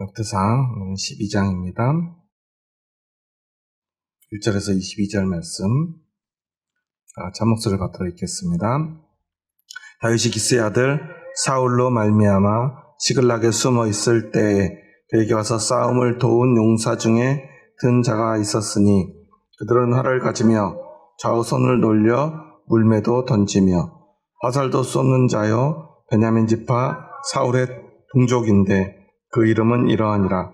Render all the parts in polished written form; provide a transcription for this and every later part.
역대상 오늘은 12장입니다. 1절에서 22절 말씀 잠목소리를 받들어 읽겠습니다. 다윗이 기스의 아들 사울로 말미암아 시글락에 숨어 있을 때에 그에게 와서 싸움을 도운 용사 중에 든 자가 있었으니 그들은 활을 가지며 좌우손을 놀려 물매도 던지며 화살도 쏘는 자여 베냐민 지파 사울의 동족인데 그 이름은 이러하니라.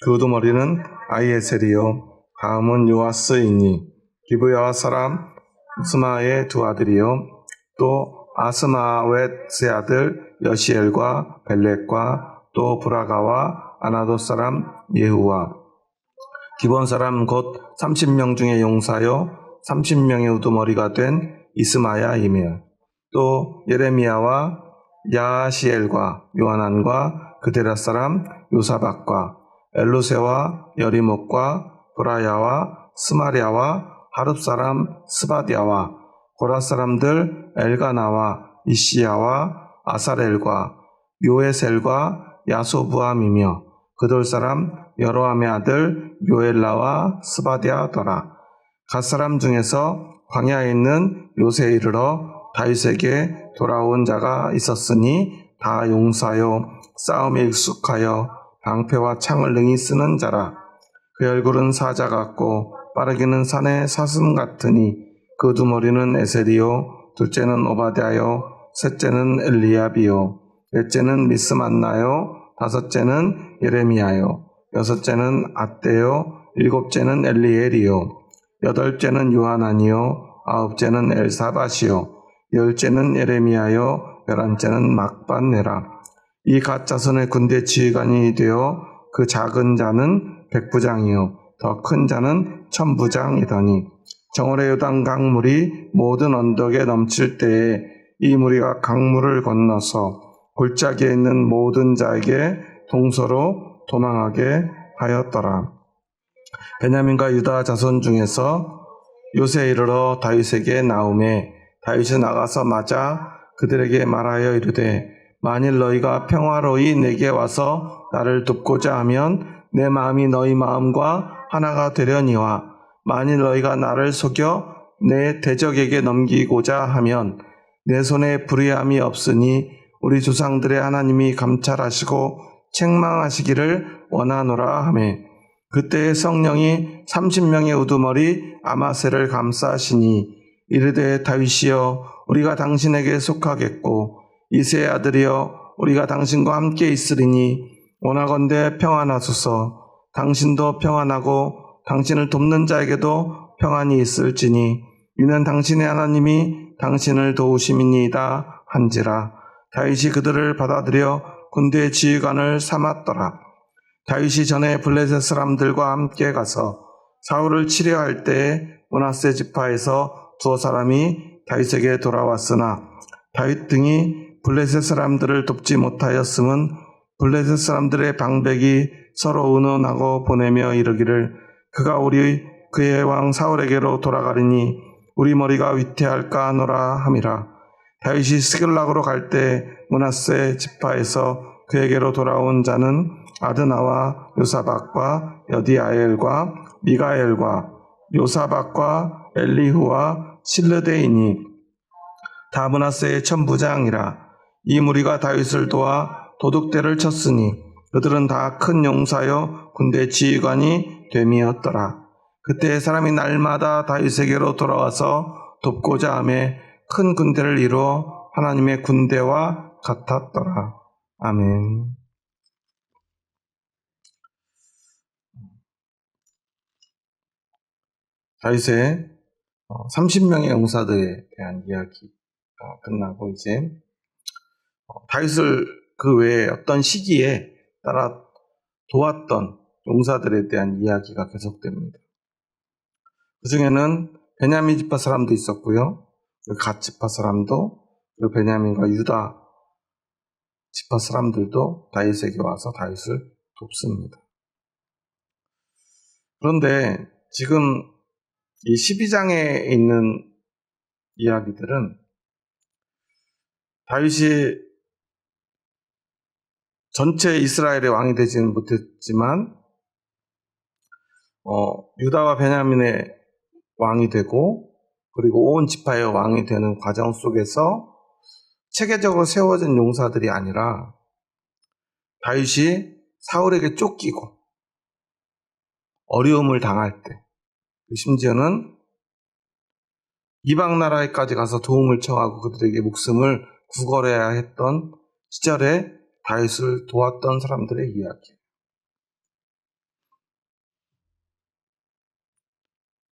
그 우두머리는 아히에셀이요 다음은 요아스이니 기브야 사람 스마의 두 아들이요 또 아스마웻의 아들 여시엘과 벨렉과 또 브라가와 아나도 사람 예후와 기본 사람 곧 30명 중에 용사요 30명의 우두머리가 된 이스마야이며 또 예레미야와 야시엘과 요하난과 그데라 사람 요사박과 엘루세와 여리목과 브라야와 스마랴와 하릅 사람 스바디아와 고라 사람들 엘가나와 이시야와 아사렐과 요에셀과 야소부암이며 그돌 사람 여로함의 아들 요엘라와 스바디아더라. 갓 사람 중에서 광야에 있는 요새에 이르러 다윗에게 돌아온 자가 있었으니 다 용사요 싸움에 익숙하여 방패와 창을 능히 쓰는 자라. 그 얼굴은 사자 같고 빠르기는 산의 사슴 같으니 그 두머리는 에셀이요 둘째는 오바댜요 셋째는 엘리압이요 넷째는 미스만나요 다섯째는 예레미야요 여섯째는 앗대요 일곱째는 엘리엘이요 여덟째는 요하난이요 아홉째는 엘사밧이요 열째는 예레미야요 열한째는 막반네라. 이 갓 자손의 군대 지휘관이 되어 그 작은 자는 백부장이요 더 큰 자는 천부장이더니 정월의 요단 강물이 모든 언덕에 넘칠 때에 이 무리가 강물을 건너서 골짜기에 있는 모든 자에게 동서로 도망하게 하였더라. 베냐민과 유다 자손 중에서 요새에 이르러 다윗에게 나오매 다윗이 나가서 맞아 그들에게 말하여 이르되 만일 너희가 평화로이 내게 와서 나를 돕고자 하면 내 마음이 너희 마음과 하나가 되려니와 만일 너희가 나를 속여 내 대적에게 넘기고자 하면 내 손에 불의함이 없으니 우리 조상들의 하나님이 감찰하시고 책망하시기를 원하노라 하매 그때 성령이 30명의 우두머리 아마셀을 감싸시니 이르되 다윗이여 우리가 당신에게 속하겠고 이새의 아들이여 우리가 당신과 함께 있으리니 원하건대 평안하소서. 당신도 평안하고 당신을 돕는 자에게도 평안이 있을지니 이는 당신의 하나님이 당신을 도우심이니이다 한지라. 다윗이 그들을 받아들여 군대의 지휘관을 삼았더라. 다윗이 전에 블레셋 사람들과 함께 가서 사울을 치려할 때에 므낫세 지파에서 두어 사람이 다윗에게 돌아왔으나 다윗 등이 블레셋 사람들을 돕지 못하였음은 블레셋 사람들의 방백이 서로 의논하고 보내며 이르기를 그가 그의 왕 사울에게로 돌아가리니 우리 머리가 위태할까 하노라 함이라. 다윗이 스글락으로 갈 때 므낫세 지파에서 그에게로 돌아온 자는 아드나와 요사박과 여디아엘과 미가엘과 요사박과 엘리후와 실르데이니 다 므낫세의 천부장이라. 이 무리가 다윗을 도와 도둑대를 쳤으니 그들은 다 큰 용사여 군대 지휘관이 됨이었더라. 그때 사람이 날마다 다윗에게로 돌아와서 돕고자 하매 큰 군대를 이루어 하나님의 군대와 같았더라. 아멘. 다윗의 30명의 용사들에 대한 이야기가 끝나고 이제 다윗을 그 외에 어떤 시기에 따라 도왔던 용사들에 대한 이야기가 계속됩니다. 그 중에는 베냐민 지파 사람도 있었고요. 갓 지파 사람도 그리고 베냐민과 유다 지파 사람들도 다윗에게 와서 다윗을 돕습니다. 그런데 지금 이 12장에 있는 이야기들은 다윗이 전체 이스라엘의 왕이 되지는 못했지만 유다와 베냐민의 왕이 되고 그리고 온 지파의 왕이 되는 과정 속에서 체계적으로 세워진 용사들이 아니라 다윗이 사울에게 쫓기고 어려움을 당할 때 심지어는 이방 나라에까지 가서 도움을 청하고 그들에게 목숨을 구걸해야 했던 시절에 다윗을 도왔던 사람들의 이야기.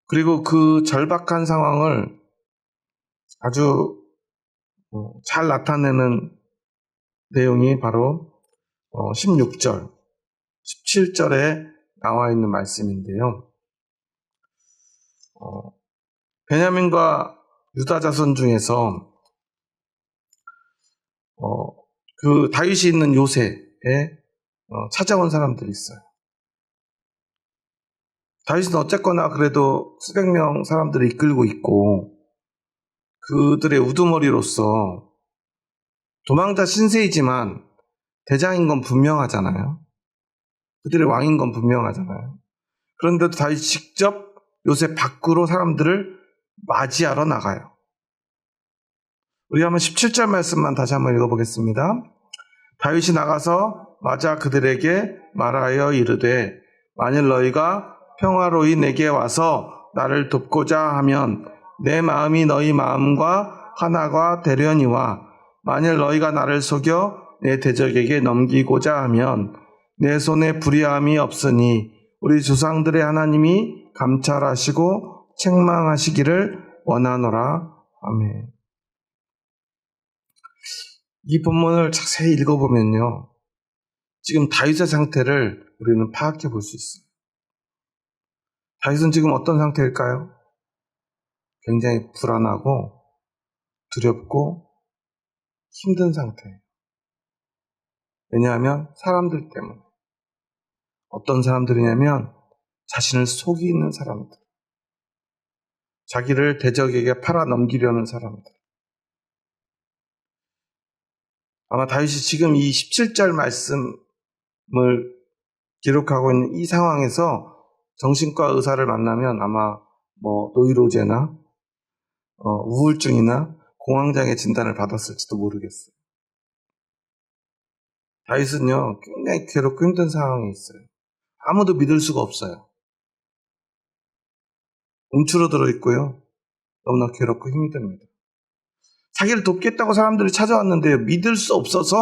그리고 그 절박한 상황을 아주 잘 나타내는 내용이 바로 16절, 17절에 나와 있는 말씀인데요. 베냐민과 유다 자손 중에서 그 다윗이 있는 요새에 찾아온 사람들이 있어요. 다윗은 어쨌거나 그래도 수백 명 사람들을 이끌고 있고 그들의 우두머리로서 도망자 신세이지만 대장인 건 분명하잖아요. 그들의 왕인 건 분명하잖아요. 그런데도 다윗이 직접 요새 밖으로 사람들을 맞이하러 나가요. 우리 한번 17절 말씀만 다시 한번 읽어보겠습니다. 다윗이 나가서 맞아 그들에게 말하여 이르되 만일 너희가 평화로이 내게 와서 나를 돕고자 하면 내 마음이 너희 마음과 하나가 되려니와 만일 너희가 나를 속여 내 대적에게 넘기고자 하면 내 손에 불의함이 없으니 우리 조상들의 하나님이 감찰하시고 책망하시기를 원하노라. 아멘. 이 본문을 자세히 읽어보면요, 지금 다윗의 상태를 우리는 파악해 볼 수 있어요. 다윗은 지금 어떤 상태일까요? 굉장히 불안하고 두렵고 힘든 상태예요. 왜냐하면 사람들 때문에. 어떤 사람들이냐면 자신을 속이는 사람들, 자기를 대적에게 팔아 넘기려는 사람들. 아마 다윗이 지금 이 17절 말씀을 기록하고 있는 이 상황에서 정신과 의사를 만나면 아마 노이로제나 우울증이나 공황장애 진단을 받았을지도 모르겠어요. 다윗은요, 굉장히 괴롭고 힘든 상황에 있어요. 아무도 믿을 수가 없어요. 움츠러들어 있고요, 너무나 괴롭고 힘이 듭니다. 자기를 돕겠다고 사람들이 찾아왔는데 믿을 수 없어서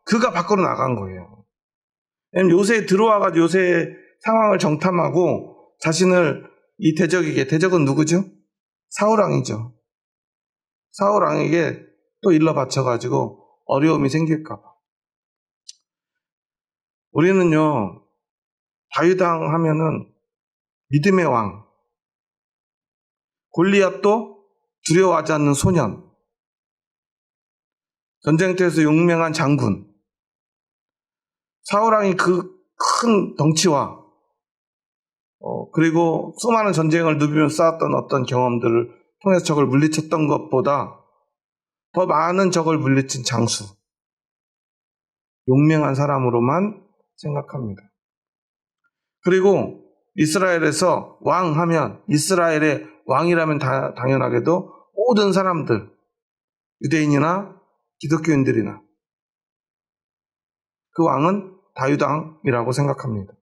그가 밖으로 나간 거예요. 왜냐면 요새에 들어와가지고 요새의 상황을 정탐하고 자신을 이 대적에게, 대적은 누구죠? 사울왕이죠. 사울왕에게 또 일러 바쳐가지고 어려움이 생길까봐. 우리는요, 다윗왕 하면은 믿음의 왕, 골리앗도 두려워하지 않는 소년, 전쟁터에서 용맹한 장군, 사울왕이 그 큰 덩치와 그리고 수많은 전쟁을 누비며 쌓았던 어떤 경험들을 통해서 적을 물리쳤던 것보다 더 많은 적을 물리친 장수, 용맹한 사람으로만 생각합니다. 그리고 이스라엘에서 왕하면, 이스라엘의 왕이라면 당연하게도 모든 사람들, 유대인이나 기독교인들이나 그 왕은 다윗왕이라고 생각합니다.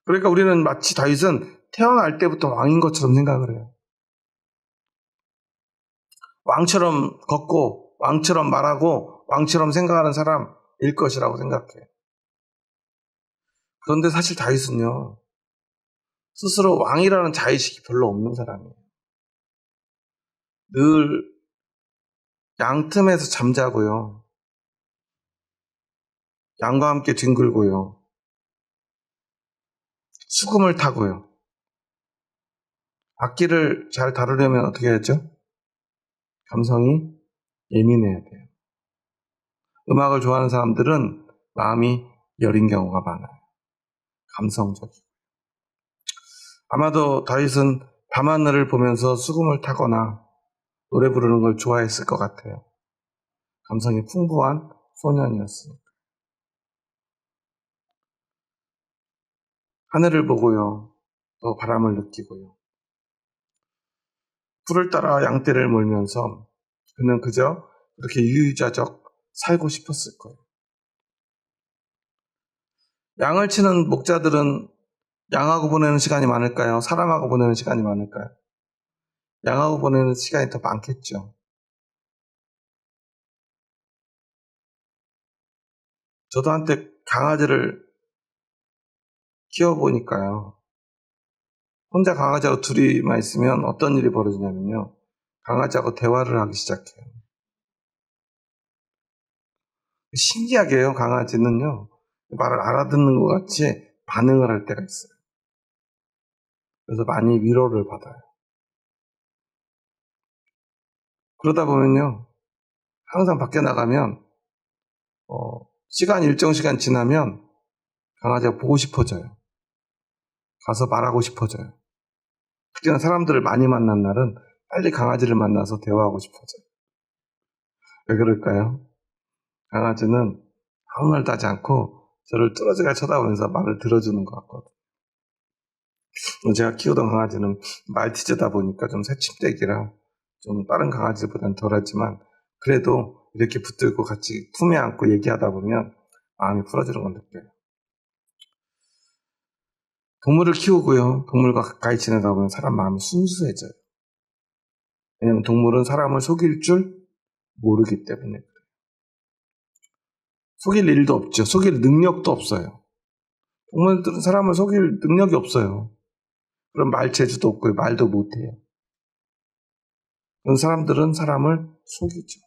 그러니까 우리는 마치 다윗은 태어날 때부터 왕인 것처럼 생각을 해요. 왕처럼 걷고 왕처럼 말하고 왕처럼 생각하는 사람일 것이라고 생각해요. 그런데 사실 다윗은요, 스스로 왕이라는 자의식이 별로 없는 사람이에요. 늘 양틈에서 잠자고요, 양과 함께 뒹굴고요, 수금을 타고요. 악기를 잘 다루려면 어떻게 해야죠? 감성이 예민해야 돼요. 음악을 좋아하는 사람들은 마음이 여린 경우가 많아요. 감성적이고. 아마도 다윗은 밤하늘을 보면서 수금을 타거나 노래 부르는 걸 좋아했을 것 같아요. 감성이 풍부한 소년이었으니까. 하늘을 보고요. 또 바람을 느끼고요. 풀을 따라 양떼를 몰면서 그는 그저 그렇게 유유자적 살고 싶었을 거예요. 양을 치는 목자들은 양하고 보내는 시간이 많을까요? 사람하고 보내는 시간이 많을까요? 양하고 보내는 시간이 더 많겠죠. 저도 한때 강아지를 키워보니까요. 혼자 강아지하고 둘이만 있으면 어떤 일이 벌어지냐면요. 강아지하고 대화를 하기 시작해요. 신기하게요, 강아지는요. 말을 알아듣는 것 같이 반응을 할 때가 있어요. 그래서 많이 위로를 받아요. 그러다 보면요. 항상 밖에 나가면 일정 시간 지나면 강아지가 보고 싶어져요. 가서 말하고 싶어져요. 특히나 사람들을 많이 만난 날은 빨리 강아지를 만나서 대화하고 싶어져요. 왜 그럴까요? 강아지는 아무 말도 하지 않고 저를 뚫어져가 쳐다보면서 말을 들어주는 것 같거든요. 제가 키우던 강아지는 말티즈다 보니까 좀 새침대기라 좀 다른 강아지보다는 덜하지만 그래도 이렇게 붙들고 같이 품에 안고 얘기하다 보면 마음이 풀어지는 걸 느껴요. 동물을 키우고요. 동물과 가까이 지내다 보면 사람 마음이 순수해져요. 왜냐하면 동물은 사람을 속일 줄 모르기 때문에 그래요. 속일 일도 없죠. 속일 능력도 없어요. 동물들은 사람을 속일 능력이 없어요. 그런 말 재주도 없고 말도 못해요. 그런 사람들은 사람을 속이죠.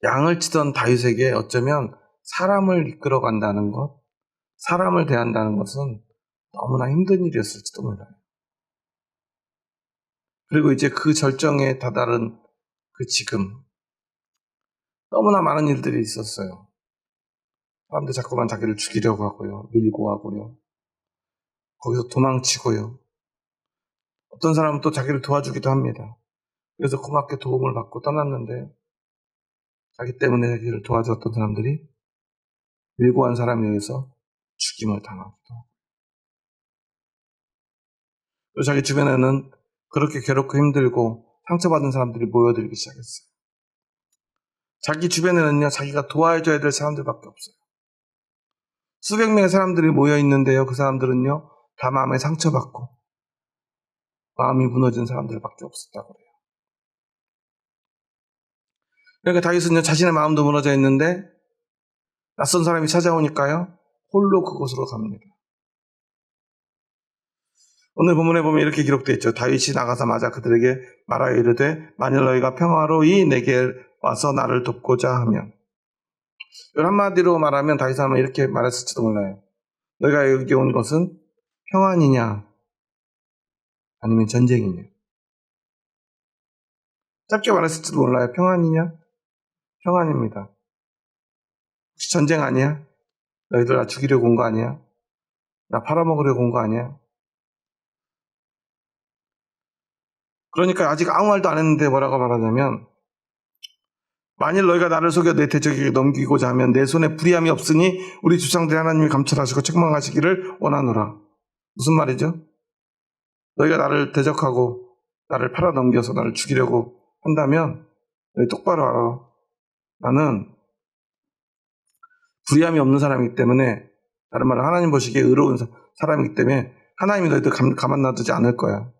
양을 치던 다윗에게 어쩌면 사람을 이끌어 간다는 것, 사람을 대한다는 것은 너무나 힘든 일이었을지도 몰라요. 그리고 이제 그 절정에 다다른 그 지금 너무나 많은 일들이 있었어요. 사람들 자꾸만 자기를 죽이려고 하고요. 밀고 하고요. 거기서 도망치고요. 어떤 사람은 또 자기를 도와주기도 합니다. 그래서 고맙게 도움을 받고 떠났는데 자기 때문에 자기를 도와줬던 사람들이 밀고 한 사람에 의해서 죽임을 당하기도 하고 또 자기 주변에는 그렇게 괴롭고 힘들고 상처받은 사람들이 모여들기 시작했어요. 자기 주변에는요, 자기가 도와줘야 될 사람들밖에 없어요. 수백 명의 사람들이 모여 있는데요, 그 사람들은요, 다 마음에 상처받고 마음이 무너진 사람들밖에 없었다고 그래요. 그러니까 다윗은요, 자신의 마음도 무너져 있는데 낯선 사람이 찾아오니까요, 홀로 그곳으로 갑니다. 오늘 본문에 보면 이렇게 기록되어 있죠. 다윗이 나가자마자 그들에게 말하여 이르되 만일 너희가 평화로이 내게 와서 나를 돕고자 하면, 한마디로 말하면 다윗은 아마 이렇게 말했을지도 몰라요. 너희가 여기 온 것은 평안이냐 아니면 전쟁이냐. 짧게 말했을지도 몰라요. 평안이냐? 평안입니다. 혹시 전쟁 아니야? 너희들 나 죽이려고 온 거 아니야? 나 팔아먹으려고 온 거 아니야? 그러니까 아직 아무 말도 안 했는데 뭐라고 말하냐면, 만일 너희가 나를 속여 내 대적에게 넘기고자 하면 내 손에 불의함이 없으니 우리 조상들이 하나님이 감찰하시고 책망하시기를 원하노라. 무슨 말이죠? 너희가 나를 대적하고 나를 팔아넘겨서 나를 죽이려고 한다면 너희 똑바로 알아. 나는 불의함이 없는 사람이기 때문에, 다른 말로 하나님 보시기에 의로운 사람이기 때문에 하나님이 너희들 가만 놔두지 않을 거야.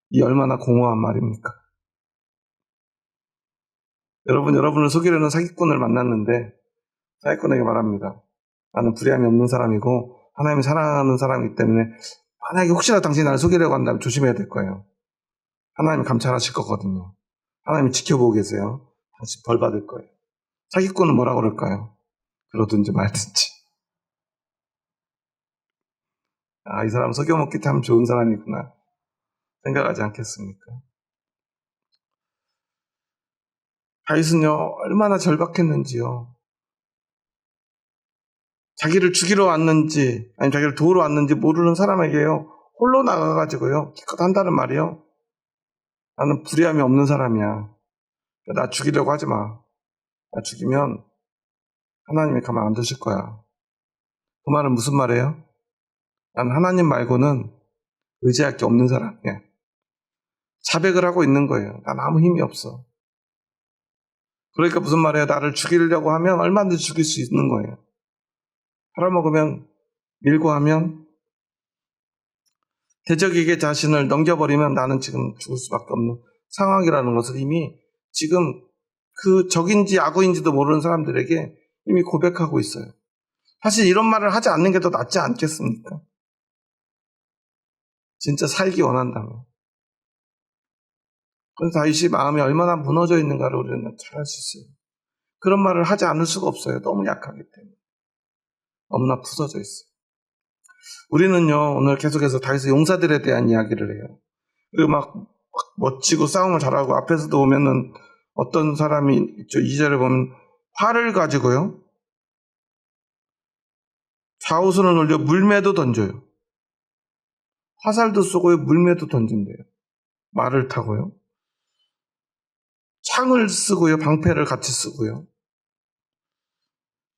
이 얼마나 공허한 말입니까? 여러분을 속이려는 사기꾼을 만났는데 사기꾼에게 말합니다. 나는 불의함이 없는 사람이고 하나님이 사랑하는 사람이기 때문에 만약에 혹시나 당신이 나를 속이려고 한다면 조심해야 될 거예요. 하나님이 감찰하실 거거든요. 하나님이 지켜보고 계세요. 당신 벌 받을 거예요. 사기꾼은 뭐라고 그럴까요? 그러든지 말든지. 이 사람 속여먹기 참 좋은 사람이구나 생각하지 않겠습니까? 다윗은요, 얼마나 절박했는지요. 자기를 죽이러 왔는지 아니면 자기를 도우러 왔는지 모르는 사람에게요, 홀로 나가가지고요, 기껏 한다는 말이요. 나는 불의함이 없는 사람이야. 나 죽이려고 하지 마. 나 죽이면 하나님이 가만 안 두실 거야. 그 말은 무슨 말이에요? 난 하나님 말고는 의지할 게 없는 사람이야. 자백을 하고 있는 거예요. 난 아무 힘이 없어. 그러니까 무슨 말이에요? 나를 죽이려고 하면 얼마든지 죽일 수 있는 거예요. 팔아먹으면, 밀고 하면, 대적에게 자신을 넘겨버리면 나는 지금 죽을 수밖에 없는 상황이라는 것을 이미 지금 그 적인지 악어인지도 모르는 사람들에게 이미 고백하고 있어요. 사실 이런 말을 하지 않는 게 더 낫지 않겠습니까? 진짜 살기 원한다면. 그래서 다윗이 마음이 얼마나 무너져 있는가를 우리는 잘 알 수 있어요. 그런 말을 하지 않을 수가 없어요. 너무 약하기 때문에. 너무나 부서져 있어요. 우리는요, 오늘 계속해서 다윗의 용사들에 대한 이야기를 해요. 그리고 막 멋지고 싸움을 잘하고 앞에서도 보면은 어떤 사람이 있죠. 2절에 보면 활을 가지고요. 좌우선을 올려 물매도 던져요. 화살도 쏘고요. 물매도 던진대요. 말을 타고요. 창을 쓰고요. 방패를 같이 쓰고요.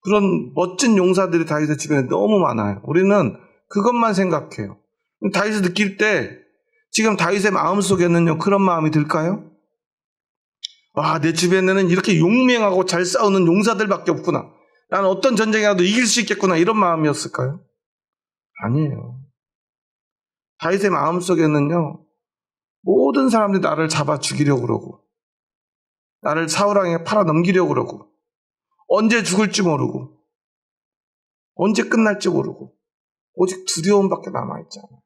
그런 멋진 용사들이 다윗의 주변에 너무 많아요. 우리는 그것만 생각해요. 다윗을 느낄 때 지금 다윗의 마음속에는요, 그런 마음이 들까요? 아, 내 주변에는 이렇게 용맹하고 잘 싸우는 용사들밖에 없구나. 나는 어떤 전쟁이라도 이길 수 있겠구나. 이런 마음이었을까요? 아니에요. 다윗의 마음속에는요, 모든 사람들이 나를 잡아 죽이려고 그러고 나를 사울왕에게 팔아 넘기려고 그러고 언제 죽을지 모르고 언제 끝날지 모르고 오직 두려움밖에 남아있잖아요.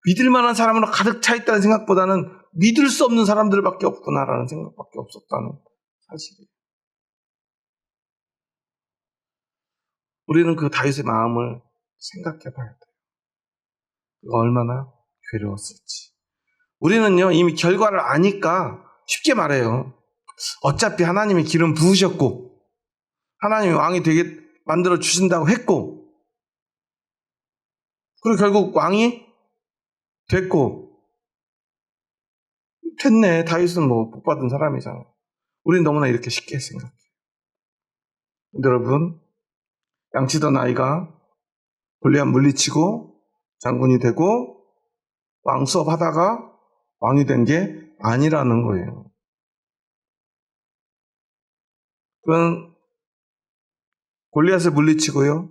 믿을 만한 사람으로 가득 차 있다는 생각보다는 믿을 수 없는 사람들밖에 없구나라는 생각밖에 없었다는 사실이에요. 우리는 그 다윗의 마음을 생각해 봐야 돼요. 그가 얼마나 괴로웠을지. 우리는요, 이미 결과를 아니까 쉽게 말해요. 어차피 하나님이 기름 부으셨고 하나님이 왕이 되게 만들어 주신다고 했고 그리고 결국 왕이 됐고 됐네. 다윗은 뭐 복받은 사람이잖아. 우린 너무나 이렇게 쉽게 생각해요. 근데 여러분, 양치던 아이가 골리앗 물리치고 장군이 되고 왕 수업하다가 왕이 된 게 아니라는 거예요. 그건 골리앗을 물리치고요,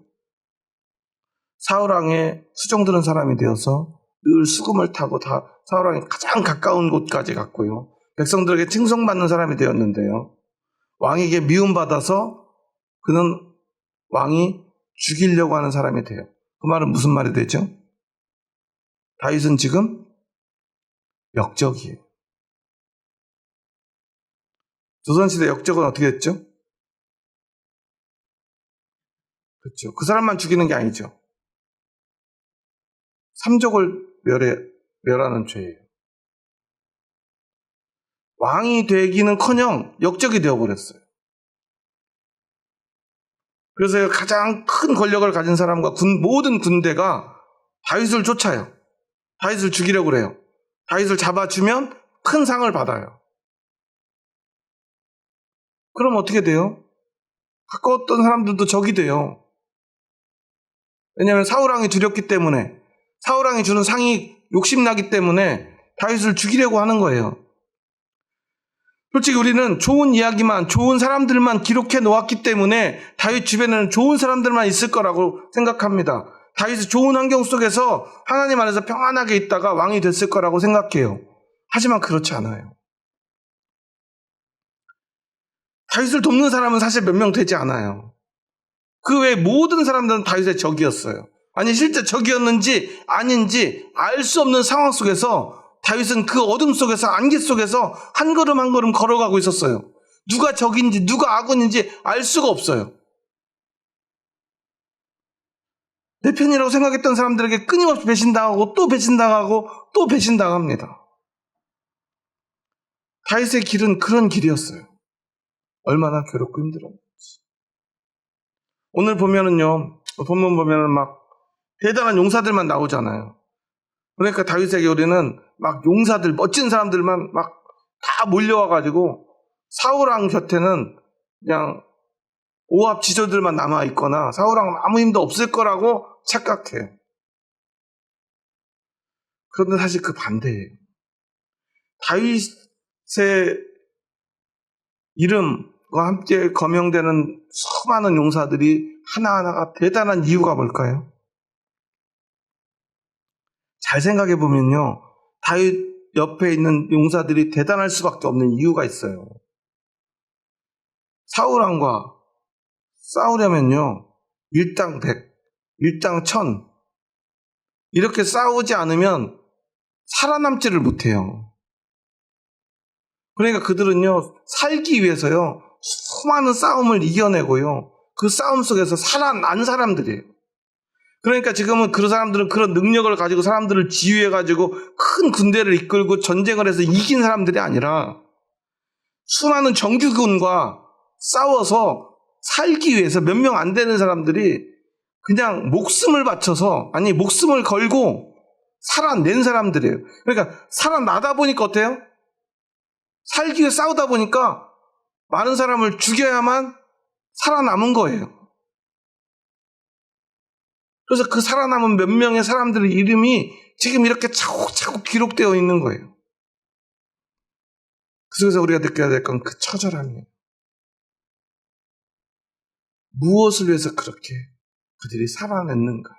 사울왕의 수종드는 사람이 되어서 늘 수금을 타고 다 사울왕이 가장 가까운 곳까지 갔고요, 백성들에게 칭송받는 사람이 되었는데요, 왕에게 미움받아서 그는 왕이 죽이려고 하는 사람이 돼요. 그 말은 무슨 말이 되죠? 다윗은 지금 역적이에요. 조선시대 역적은 어떻게 됐죠? 그렇죠. 그 사람만 죽이는 게 아니죠. 삼족을 멸하는 죄예요. 왕이 되기는커녕 역적이 되어버렸어요. 그래서 가장 큰 권력을 가진 사람과 모든 군대가 다윗을 쫓아요. 다윗을 죽이려고 그래요. 다윗을 잡아주면 큰 상을 받아요. 그럼 어떻게 돼요? 가까웠던 사람들도 적이 돼요. 왜냐하면 사울왕이 두렵기 때문에, 사울왕이 주는 상이 욕심나기 때문에 다윗을 죽이려고 하는 거예요. 솔직히 우리는 좋은 이야기만, 좋은 사람들만 기록해 놓았기 때문에 다윗 주변에는 좋은 사람들만 있을 거라고 생각합니다. 다윗이 좋은 환경 속에서 하나님 안에서 평안하게 있다가 왕이 됐을 거라고 생각해요. 하지만 그렇지 않아요. 다윗을 돕는 사람은 사실 몇 명 되지 않아요. 그 외에 모든 사람들은 다윗의 적이었어요. 아니, 실제 적이었는지 아닌지 알 수 없는 상황 속에서 다윗은 그 어둠 속에서, 안개 속에서 한 걸음 한 걸음 걸어가고 있었어요. 누가 적인지 누가 악원인지 알 수가 없어요. 내 편이라고 생각했던 사람들에게 끊임없이 배신당하고 또 배신당하고 또 배신당합니다. 다윗의 길은 그런 길이었어요. 얼마나 괴롭고 힘들었는지. 오늘 보면은요, 본문 보면은 막 대단한 용사들만 나오잖아요. 그러니까 다윗에게 우리는 막 용사들, 멋진 사람들만 막 다 몰려와가지고 사울왕 곁에는 그냥 오합 지졸들만 남아있거나 사울왕은 아무 힘도 없을 거라고 착각해요. 그런데 사실 그 반대예요. 다윗의 이름과 함께 거명되는 수많은 용사들이 하나하나가 대단한 이유가 뭘까요? 잘 생각해 보면요, 다윗 옆에 있는 용사들이 대단할 수밖에 없는 이유가 있어요. 사울왕과 싸우려면요, 일당 100, 일당 1000 이렇게 싸우지 않으면 살아남지를 못해요. 그러니까 그들은요, 살기 위해서요, 수많은 싸움을 이겨내고요, 그 싸움 속에서 살아난 사람들이에요. 그러니까 지금은 그 사람들은 그런 능력을 가지고 사람들을 지휘해가지고 큰 군대를 이끌고 전쟁을 해서 이긴 사람들이 아니라 수많은 정규군과 싸워서 살기 위해서 몇 명 안 되는 사람들이 그냥 목숨을 바쳐서, 아니 목숨을 걸고 살아낸 사람들이에요. 그러니까 살아나다 보니까 어때요? 살기 위해 싸우다 보니까 많은 사람을 죽여야만 살아남은 거예요. 그래서 그 살아남은 몇 명의 사람들의 이름이 지금 이렇게 차곡차곡 기록되어 있는 거예요. 그 속에서 우리가 느껴야 될 건 그 처절함이에요. 무엇을 위해서 그렇게 그들이 살아냈는가?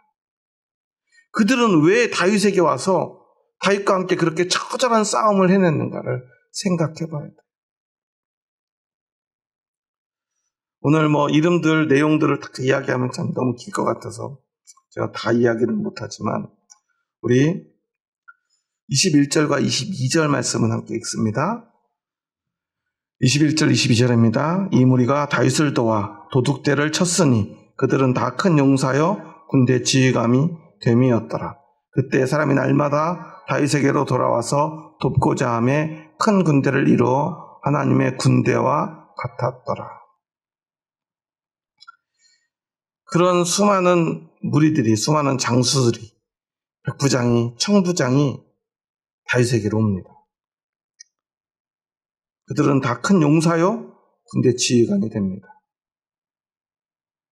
그들은 왜 다윗에게 와서 다윗과 함께 그렇게 처절한 싸움을 해냈는가를 생각해 봐야 돼요. 오늘 이름들, 내용들을 딱 이야기하면 참 너무 길 것 같아서 제가 다 이야기는 못하지만 우리 21절과 22절 말씀은 함께 읽습니다. 21절, 22절입니다. 이 무리가 다윗을 도와 도둑대를 쳤으니 그들은 다 큰 용사여 군대 지휘감이 됨이었더라. 그때 사람이 날마다 다윗에게로 돌아와서 돕고자 하며 큰 군대를 이루어 하나님의 군대와 같았더라. 그런 수많은 무리들이, 수많은 장수들이, 백부장이, 청부장이 다윗에게로 옵니다. 그들은 다 큰 용사요 군대 지휘관이 됩니다.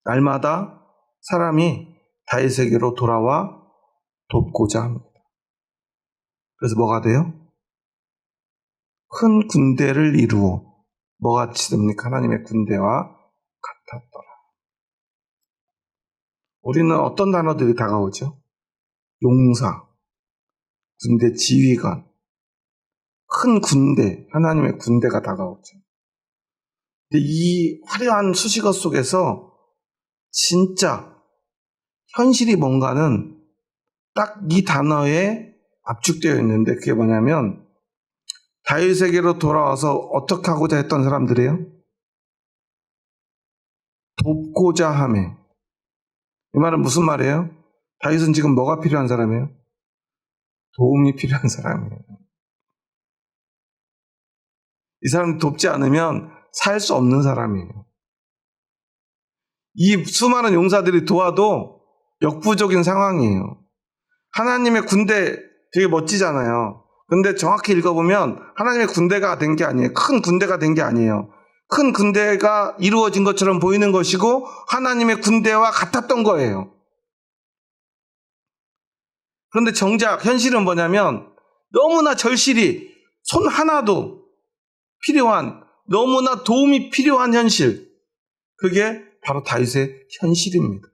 날마다 사람이 다윗에게로 돌아와 돕고자 합니다. 그래서 뭐가 돼요? 큰 군대를 이루어 뭐가 같이 됩니까? 하나님의 군대와 같았더라. 우리는 어떤 단어들이 다가오죠? 용사, 군대 지휘관, 큰 군대, 하나님의 군대가 다가오죠. 근데 이 화려한 수식어 속에서 진짜 현실이 뭔가는 딱 이 단어에 압축되어 있는데 그게 뭐냐면 다윗에게로 돌아와서 어떻게 하고자 했던 사람들이에요? 돕고자 하매. 이 말은 무슨 말이에요? 다윗은 지금 뭐가 필요한 사람이에요? 도움이 필요한 사람이에요. 이 사람 돕지 않으면 살 수 없는 사람이에요. 이 수많은 용사들이 도와도 역부족인 상황이에요. 하나님의 군대 되게 멋지잖아요. 근데 정확히 읽어보면 하나님의 군대가 된 게 아니에요. 큰 군대가 된 게 아니에요. 큰 군대가 이루어진 것처럼 보이는 것이고 하나님의 군대와 같았던 거예요. 그런데 정작 현실은 뭐냐면 너무나 절실히 손 하나도 필요한, 너무나 도움이 필요한 현실, 그게 바로 다윗의 현실입니다.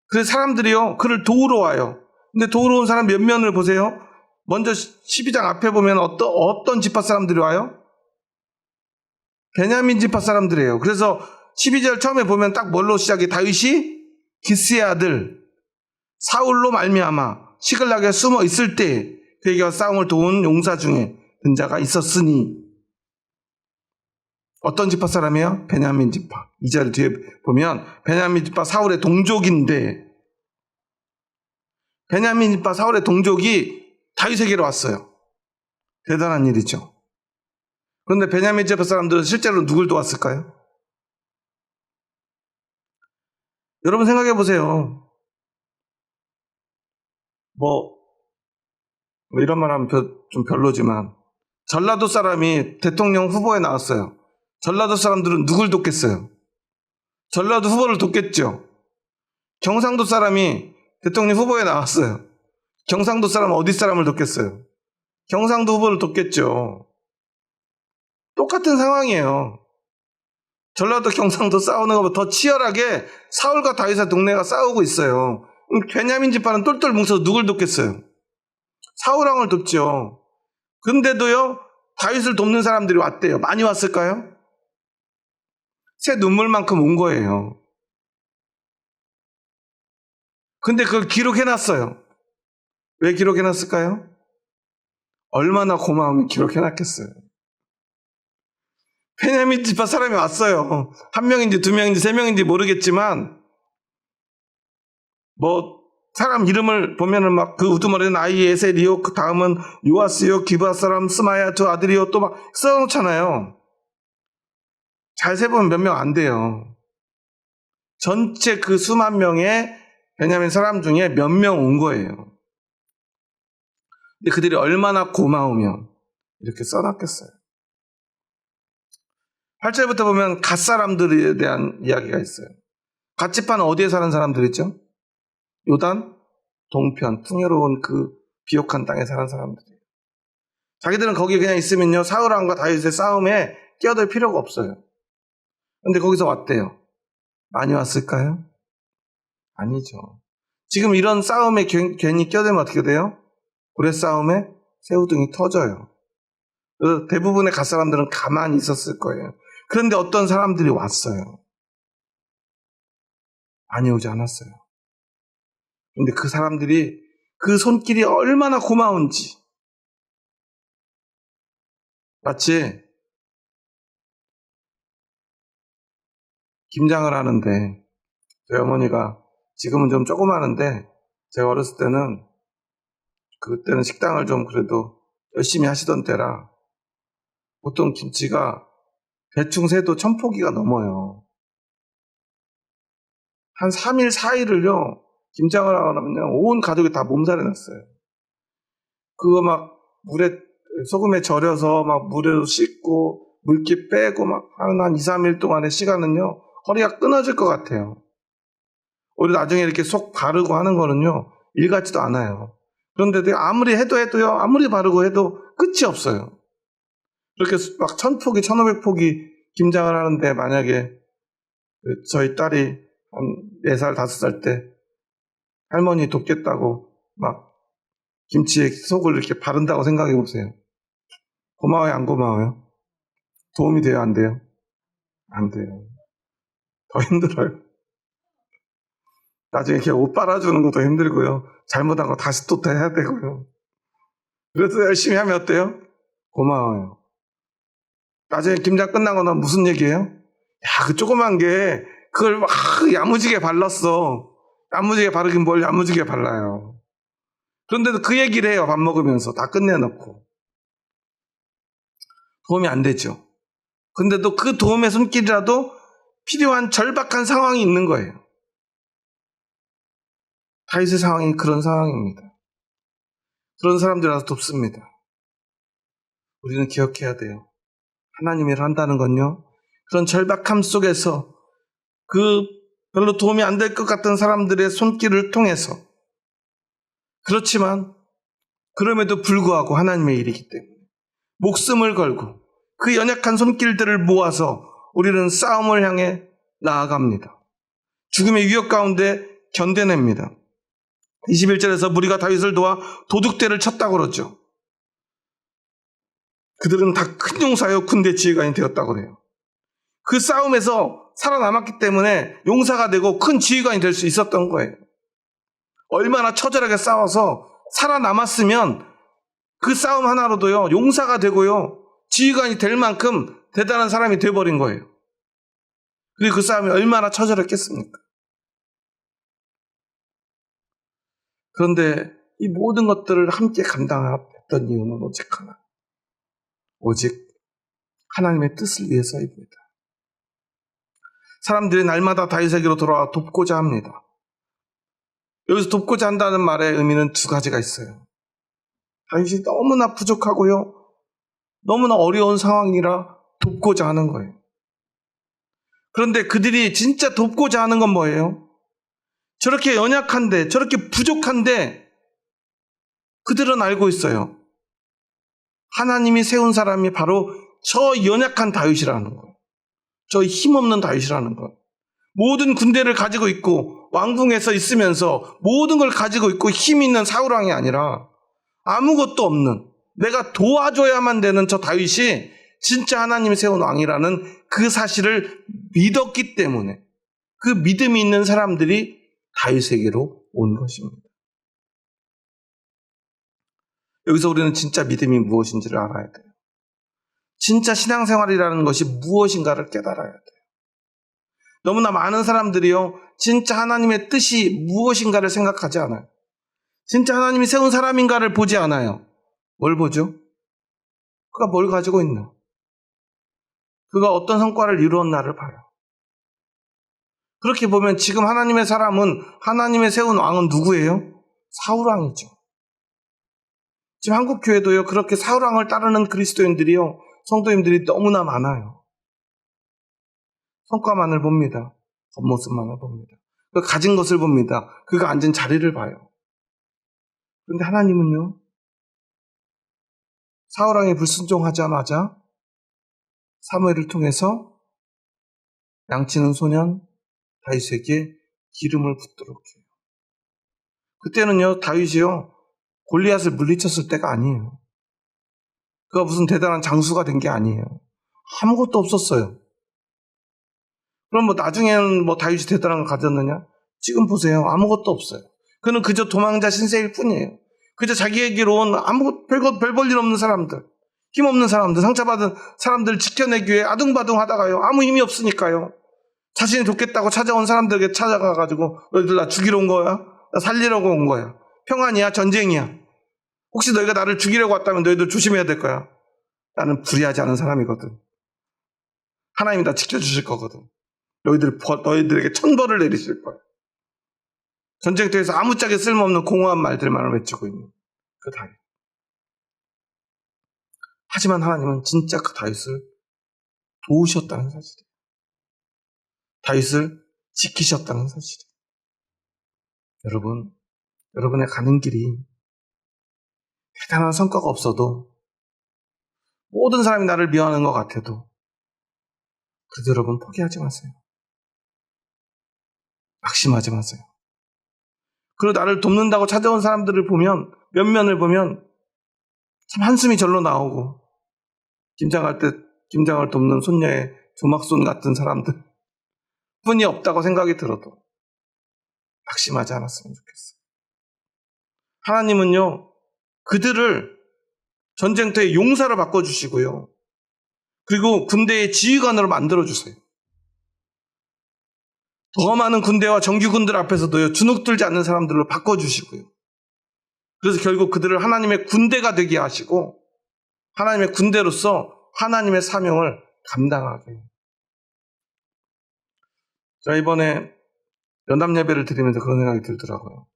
그래서 사람들이요 그를 도우러 와요. 근데 도우러 온 사람 몇 면을 보세요. 먼저 12장 앞에 보면 어떤 지파 사람들이 와요? 베냐민 지파 사람들이에요. 그래서 12절 처음에 보면 딱 뭘로 시작해? 다윗이 기스의 아들 사울로 말미암아 시글락에 숨어 있을 때 그에게 싸움을 도운 용사 중에 든 자가 있었으니. 어떤 지파 사람이에요? 베냐민 지파. 2절 뒤에 보면 베냐민 지파 사울의 동족인데 베냐민 지파 사울의 동족이 다윗에게로 왔어요. 대단한 일이죠. 그런데 베냐민 지파 사람들은 실제로 누굴 도왔을까요? 여러분 생각해 보세요. 이런 말 하면 좀 별로지만 전라도 사람이 대통령 후보에 나왔어요. 전라도 사람들은 누굴 돕겠어요? 전라도 후보를 돕겠죠. 경상도 사람이 대통령 후보에 나왔어요. 경상도 사람은 어디 사람을 돕겠어요? 경상도 후보를 돕겠죠. 똑같은 상황이에요. 전라도 경상도 싸우는 것보다 더 치열하게 사울과 다윗의 동네가 싸우고 있어요. 베냐민 지파는 똘똘 뭉쳐서 누굴 돕겠어요? 사울왕을 돕죠. 근데도요, 다윗을 돕는 사람들이 왔대요. 많이 왔을까요? 새 눈물만큼 온 거예요. 근데 그걸 기록해놨어요. 왜 기록해놨을까요? 얼마나 고마우면 기록해놨겠어요. 베냐민 지파 사람이 왔어요. 한 명인지 두 명인지 세 명인지 모르겠지만 사람 이름을 보면은 막 그 우두머리는 아이에셀이요, 그 다음은 요아스요, 기브아 사람 스마야 두 아들이요, 또 막 써놓잖아요. 잘 세보면 몇 명 안 돼요. 전체 그 수만 명의 베냐민 사람 중에 몇 명 온 거예요. 근데 그들이 얼마나 고마우면 이렇게 써놨겠어요. 8절부터 보면 갓 사람들에 대한 이야기가 있어요. 갓 지파는 어디에 사는 사람들이죠? 요단 동편, 풍요로운 그 비옥한 땅에 사는 사람들이에요. 자기들은 거기 그냥 있으면요, 사울왕과 다윗의 싸움에 끼어들 필요가 없어요. 근데 거기서 왔대요. 많이 왔을까요? 아니죠. 지금 이런 싸움에 괜히 끼어들면 어떻게 돼요? 고래 싸움에 새우등이 터져요. 그래서 대부분의 갓 사람들은 가만히 있었을 거예요. 그런데 어떤 사람들이 왔어요. 많이 오지 않았어요. 근데 그 사람들이 그 손길이 얼마나 고마운지. 마치 김장을 하는데 저희 어머니가 지금은 좀 조그마한데 제가 어렸을 때는 그때는 식당을 좀 그래도 열심히 하시던 때라 보통 김치가 대충 세도 1000포기가 넘어요. 한 3일, 4일을요, 김장을 하려면요, 온 가족이 다 몸살이 났어요. 그거 막 소금에 절여서 막 물에도 씻고, 물기 빼고 막 한 2, 3일 동안의 시간은요, 허리가 끊어질 것 같아요. 우리 나중에 이렇게 속 바르고 하는 거는요, 일 같지도 않아요. 그런데 아무리 해도요, 아무리 바르고 해도 끝이 없어요. 그렇게 막 1000포기, 1500포기 김장을 하는데 만약에 저희 딸이 한 4살, 5살 때 할머니 돕겠다고 막 김치에 속을 이렇게 바른다고 생각해 보세요. 고마워요, 안 고마워요? 도움이 돼요, 안 돼요? 안 돼요. 더 힘들어요. 나중에 이렇게 옷 빨아주는 것도 힘들고요. 잘못한 거 다시 또 해야 되고요. 그래서 열심히 하면 어때요? 고마워요. 나중에 김장 끝나고 나면 무슨 얘기예요? 야, 그 조그만 게 그걸 막 야무지게 발랐어. 야무지게 바르긴 뭘 야무지게 발라요. 그런데도 그 얘기를 해요. 밥 먹으면서 다 끝내놓고. 도움이 안 되죠. 근데도 그 도움의 손길이라도 필요한 절박한 상황이 있는 거예요. 다윗의 상황이 그런 상황입니다. 그런 사람들이라서 돕습니다. 우리는 기억해야 돼요. 하나님이 한다는 건요, 그런 절박함 속에서 그 별로 도움이 안 될 것 같은 사람들의 손길을 통해서, 그렇지만 그럼에도 불구하고 하나님의 일이기 때문에 목숨을 걸고 그 연약한 손길들을 모아서 우리는 싸움을 향해 나아갑니다. 죽음의 위협 가운데 견뎌냅니다. 21절에서 무리가 다윗을 도와 도둑대를 쳤다고 그러죠. 그들은 다 큰 용사요 군대 지휘관이 되었다고 그래요. 그 싸움에서 살아남았기 때문에 용사가 되고 큰 지휘관이 될 수 있었던 거예요. 얼마나 처절하게 싸워서 살아남았으면 그 싸움 하나로도요, 용사가 되고요, 지휘관이 될 만큼 대단한 사람이 되어버린 거예요. 그리고 그 싸움이 얼마나 처절했겠습니까? 그런데 이 모든 것들을 함께 감당했던 이유는 오직 하나. 오직 하나님의 뜻을 위해서입니다. 사람들이 날마다 다윗에게로 돌아와 돕고자 합니다. 여기서 돕고자 한다는 말의 의미는 두 가지가 있어요. 다윗이 너무나 부족하고요, 너무나 어려운 상황이라 돕고자 하는 거예요. 그런데 그들이 진짜 돕고자 하는 건 뭐예요? 저렇게 연약한데, 저렇게 부족한데 그들은 알고 있어요. 하나님이 세운 사람이 바로 저 연약한 다윗이라는 거, 저 힘없는 다윗이라는 거. 모든 군대를 가지고 있고 왕궁에서 있으면서 모든 걸 가지고 있고 힘 있는 사울왕이 아니라 아무것도 없는, 내가 도와줘야만 되는 저 다윗이 진짜 하나님이 세운 왕이라는 그 사실을 믿었기 때문에 그 믿음이 있는 사람들이 다윗에게로 온 것입니다. 여기서 우리는 진짜 믿음이 무엇인지를 알아야 돼요. 진짜 신앙생활이라는 것이 무엇인가를 깨달아야 돼요. 너무나 많은 사람들이요, 진짜 하나님의 뜻이 무엇인가를 생각하지 않아요. 진짜 하나님이 세운 사람인가를 보지 않아요. 뭘 보죠? 그가 뭘 가지고 있나? 그가 어떤 성과를 이루었나를 봐요. 그렇게 보면 지금 하나님의 사람은, 하나님의 세운 왕은 누구예요? 사울왕이죠. 지금 한국 교회도요, 그렇게 사울왕을 따르는 그리스도인들이요, 성도님들이 너무나 많아요. 성과만을 봅니다. 겉모습만을 봅니다. 그가 가진 것을 봅니다. 그가 앉은 자리를 봐요. 그런데 하나님은요, 사울왕이 불순종하자마자 사무엘을 통해서 양치는 소년 다윗에게 기름을 붓도록 해요. 그때는요, 다윗이요, 골리앗을 물리쳤을 때가 아니에요. 그가 무슨 대단한 장수가 된 게 아니에요. 아무것도 없었어요. 그럼 나중에는 다윗이 대단한 걸 가졌느냐? 지금 보세요. 아무것도 없어요. 그는 그저 도망자 신세일 뿐이에요. 그저 자기에게로 온 별 볼 일 없는 사람들, 힘없는 사람들, 상처받은 사람들을 지켜내기 위해 아둥바둥 하다가요, 아무 힘이 없으니까요, 자신이 돕겠다고 찾아온 사람들에게 찾아가가지고 너희들 나 죽이러 온 거야? 나 살리려고 온 거야? 평안이야? 전쟁이야? 혹시 너희가 나를 죽이려고 왔다면 너희들 조심해야 될 거야. 나는 불의하지 않은 사람이거든. 하나님이 다 지켜주실 거거든. 너희들에게 천벌을 내리실 거야. 전쟁터에서 아무짝에 쓸모없는 공허한 말들만을 외치고 있는 그 다윗. 하지만 하나님은 진짜 그 다윗을 도우셨다는 사실이에요. 다윗을 지키셨다는 사실이에요. 여러분의 가는 길이 대단한 성과가 없어도, 모든 사람이 나를 미워하는 것 같아도, 그래도 여러분 포기하지 마세요. 낙심하지 마세요. 그리고 나를 돕는다고 찾아온 사람들을 보면, 면면을 보면 참 한숨이 절로 나오고, 김장을 돕는 손녀의 조막손 같은 사람들 뿐이 없다고 생각이 들어도 낙심하지 않았으면 좋겠어요. 하나님은요, 그들을 전쟁터의 용사로 바꿔주시고요, 그리고 군대의 지휘관으로 만들어주세요. 더 많은 군대와 정규군들 앞에서도요, 주눅들지 않는 사람들로 바꿔주시고요. 그래서 결국 그들을 하나님의 군대가 되게 하시고, 하나님의 군대로서 하나님의 사명을 감당하게 해요. 자, 이번에 연합 예배를 드리면서 그런 생각이 들더라고요.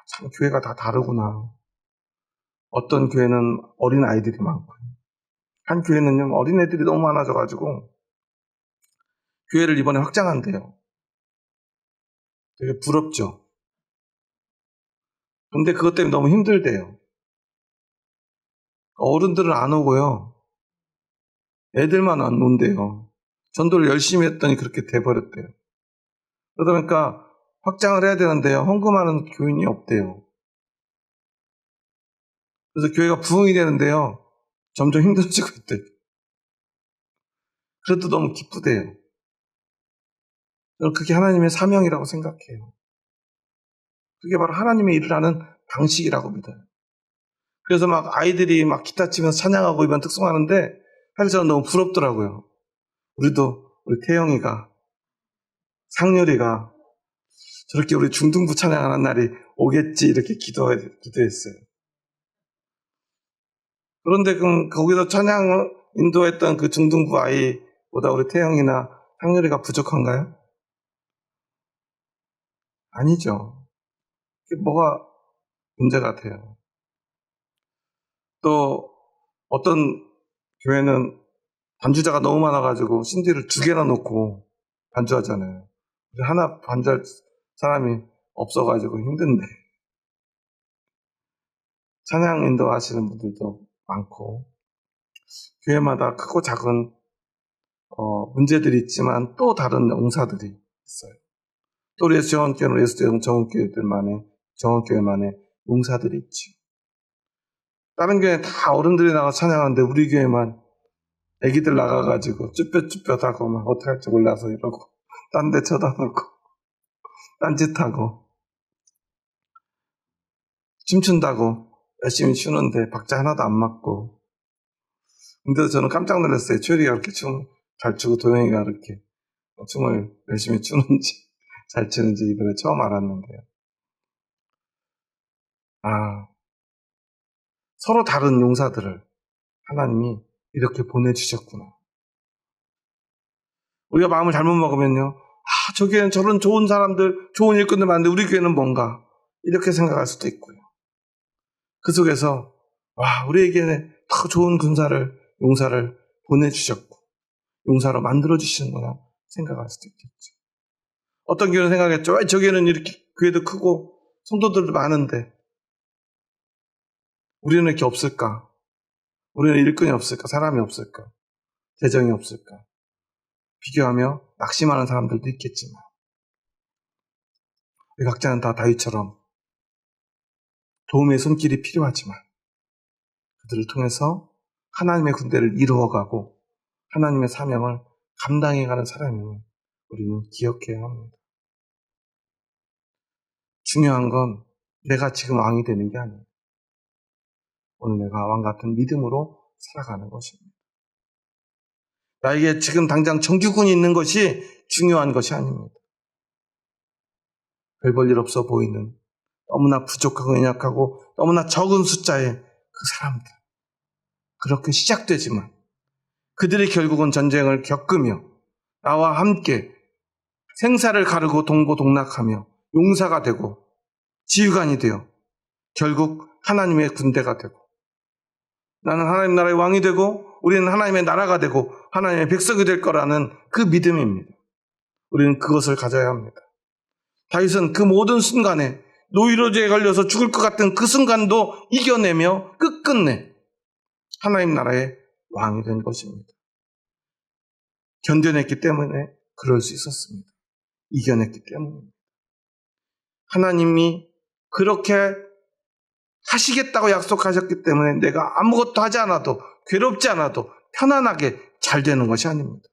참 교회가 다 다르구나. 어떤 교회는 어린 아이들이 많고, 한 교회는요, 어린 애들이 너무 많아져가지고 교회를 이번에 확장한대요. 되게 부럽죠. 근데 그것 때문에 너무 힘들대요. 어른들은 안 오고요, 애들만 안 온대요. 전도를 열심히 했더니 그렇게 돼버렸대요. 그러다 보니까 확장을 해야 되는데요, 헌금하는 교인이 없대요. 그래서 교회가 부흥이 되는데요, 점점 힘들어지고 있대요. 그래도 너무 기쁘대요. 저는 그게 하나님의 사명이라고 생각해요. 그게 바로 하나님의 일을 하는 방식이라고 믿어요. 그래서 아이들이 기타 치면서 찬양하고 이번 특송하는데, 사실 저는 너무 부럽더라고요. 우리 태영이가, 상렬이가 저렇게 우리 중등부 찬양하는 날이 오겠지, 이렇게 기도했어요. 그런데 그럼 거기서 찬양을 인도했던 그 중등부 아이보다 우리 태영이나 상렬이가 부족한가요? 아니죠. 그게 뭐가 문제 같아요. 또 어떤 교회는 반주자가 너무 많아가지고 CD를 2개나 놓고 반주하잖아요. 하나 반주할 사람이 없어가지고 힘든데, 찬양 인도하시는 분들도 많고, 교회마다 크고 작은 문제들이 있지만 또 다른 용사들이 있어요. 또 우리 정원교회는 정원교회만의 용사들이 있지. 다른 교회 다 어른들이 나가 찬양하는데 우리 교회만 애기들 나가가지고 쭈뼛쭈뼛하고 막 어떻게 할지 몰라서 이러고 딴 데 쳐다보고 딴짓하고 춤춘다고 열심히 추는데 박자 하나도 안 맞고. 근데 저는 깜짝 놀랐어요. 최율이가 그렇게 춤 잘 추고 도영이가 그렇게 춤을 열심히 추는지 잘 추는지 이번에 처음 알았는데요. 서로 다른 용사들을 하나님이 이렇게 보내주셨구나. 우리가 마음을 잘못 먹으면요, 저 교회는 저런 좋은 사람들, 좋은 일꾼들 많은데 우리 교회는 뭔가 이렇게 생각할 수도 있고요. 그 속에서 우리에게는 더 좋은 용사를 보내주셨고 용사로 만들어주시는구나 생각할 수도 있겠죠. 어떤 교회는 생각했죠. 저 교회는 이렇게 교회도 크고 성도들도 많은데 우리는 이렇게 없을까? 우리는 일꾼이 없을까? 사람이 없을까? 재정이 없을까? 비교하며 낙심하는 사람들도 있겠지만 우리 각자는 다 다윗처럼 도움의 손길이 필요하지만 그들을 통해서 하나님의 군대를 이루어가고 하나님의 사명을 감당해가는 사람임을 우리는 기억해야 합니다. 중요한 건 내가 지금 왕이 되는 게 아니에요. 오늘 내가 왕 같은 믿음으로 살아가는 것입니다. 나에게 지금 당장 정규군이 있는 것이 중요한 것이 아닙니다. 별 볼 일 없어 보이는 너무나 부족하고 연약하고 너무나 적은 숫자의 그 사람들. 그렇게 시작되지만 그들이 결국은 전쟁을 겪으며 나와 함께 생사를 가르고 동고동락하며 용사가 되고 지휘관이 되어 결국 하나님의 군대가 되고 나는 하나님 나라의 왕이 되고 우리는 하나님의 나라가 되고 하나님의 백성이 될 거라는 그 믿음입니다. 우리는 그것을 가져야 합니다. 다윗은 그 모든 순간에 노이로제에 걸려서 죽을 것 같은 그 순간도 이겨내며 끝끝내 하나님 나라의 왕이 된 것입니다. 견뎌냈기 때문에 그럴 수 있었습니다. 이겨냈기 때문입니다. 하나님이 그렇게 하시겠다고 약속하셨기 때문에 내가 아무것도 하지 않아도 괴롭지 않아도 편안하게 잘 되는 것이 아닙니다.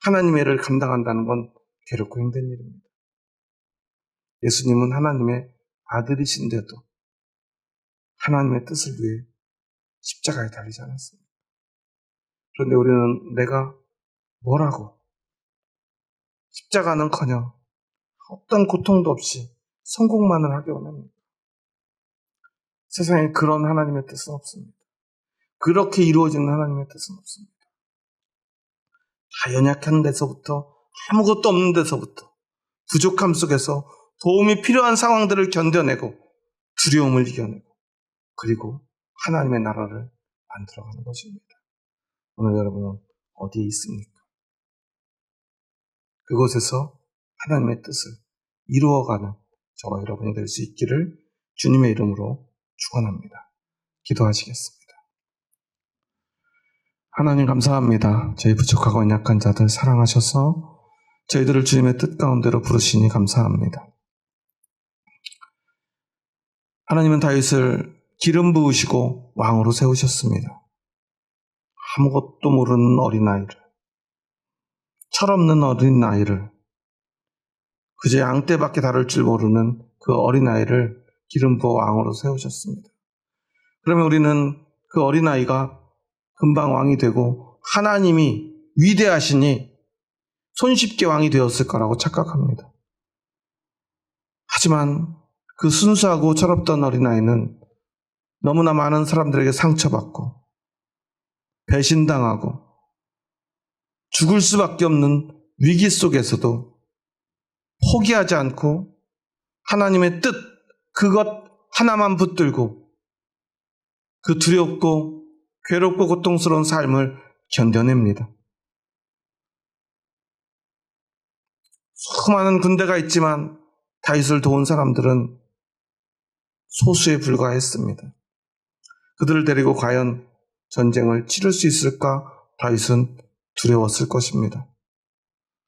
하나님의 일을 감당한다는 건 괴롭고 힘든 일입니다. 예수님은 하나님의 아들이신데도 하나님의 뜻을 위해 십자가에 달리지 않았습니다. 그런데 우리는 내가 뭐라고 십자가는커녕 어떤 고통도 없이 성공만을 하기 원합니다. 세상에 그런 하나님의 뜻은 없습니다. 그렇게 이루어지는 하나님의 뜻은 없습니다. 다 연약한 데서부터 아무것도 없는 데서부터 부족함 속에서 도움이 필요한 상황들을 견뎌내고 두려움을 이겨내고 그리고 하나님의 나라를 만들어가는 것입니다. 오늘 여러분은 어디에 있습니까? 그곳에서 하나님의 뜻을 이루어가는 저와 여러분이 될 수 있기를 주님의 이름으로 축원합니다. 기도하시겠습니다. 하나님 감사합니다. 저희 부족하고 연약한 자들 사랑하셔서 저희들을 주님의 뜻 가운데로 부르시니 감사합니다. 하나님은 다윗을 기름 부으시고 왕으로 세우셨습니다. 아무것도 모르는 어린아이를, 철없는 어린아이를, 그저 양떼밖에 다룰 줄 모르는 그 어린아이를 기름 부어 왕으로 세우셨습니다. 그러면 우리는 그 어린아이가 금방 왕이 되고 하나님이 위대하시니 손쉽게 왕이 되었을 거라고 착각합니다. 하지만 그 순수하고 철없던 어린아이는 너무나 많은 사람들에게 상처받고 배신당하고 죽을 수밖에 없는 위기 속에서도 포기하지 않고 하나님의 뜻, 그것 하나만 붙들고 그 두렵고 괴롭고 고통스러운 삶을 견뎌냅니다. 수많은 군대가 있지만 다윗을 도운 사람들은 소수에 불과했습니다. 그들을 데리고 과연 전쟁을 치를 수 있을까? 다윗은 두려웠을 것입니다.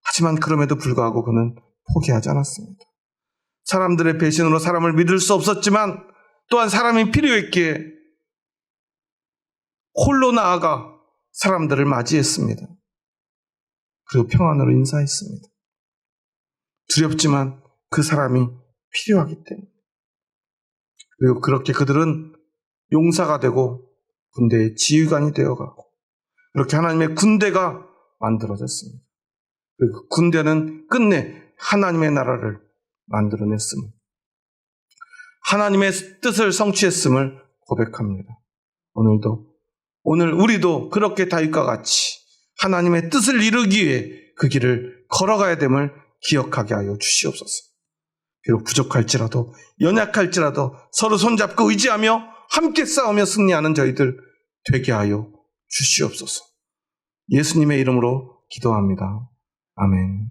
하지만 그럼에도 불구하고 그는 포기하지 않았습니다. 사람들의 배신으로 사람을 믿을 수 없었지만 또한 사람이 필요했기에 홀로 나아가 사람들을 맞이했습니다. 그리고 평안으로 인사했습니다. 두렵지만 그 사람이 필요하기 때문에. 그리고 그렇게 그들은 용사가 되고 군대의 지휘관이 되어가고 그렇게 하나님의 군대가 만들어졌습니다. 그리고 그 군대는 끝내 하나님의 나라를 만들어냈음을, 하나님의 뜻을 성취했음을 고백합니다. 오늘 우리도 그렇게 다윗과 같이 하나님의 뜻을 이루기 위해 그 길을 걸어가야 됨을 기억하게 하여 주시옵소서. 비록 부족할지라도 연약할지라도 서로 손잡고 의지하며 함께 싸우며 승리하는 저희들 되게 하여 주시옵소서. 예수님의 이름으로 기도합니다. 아멘.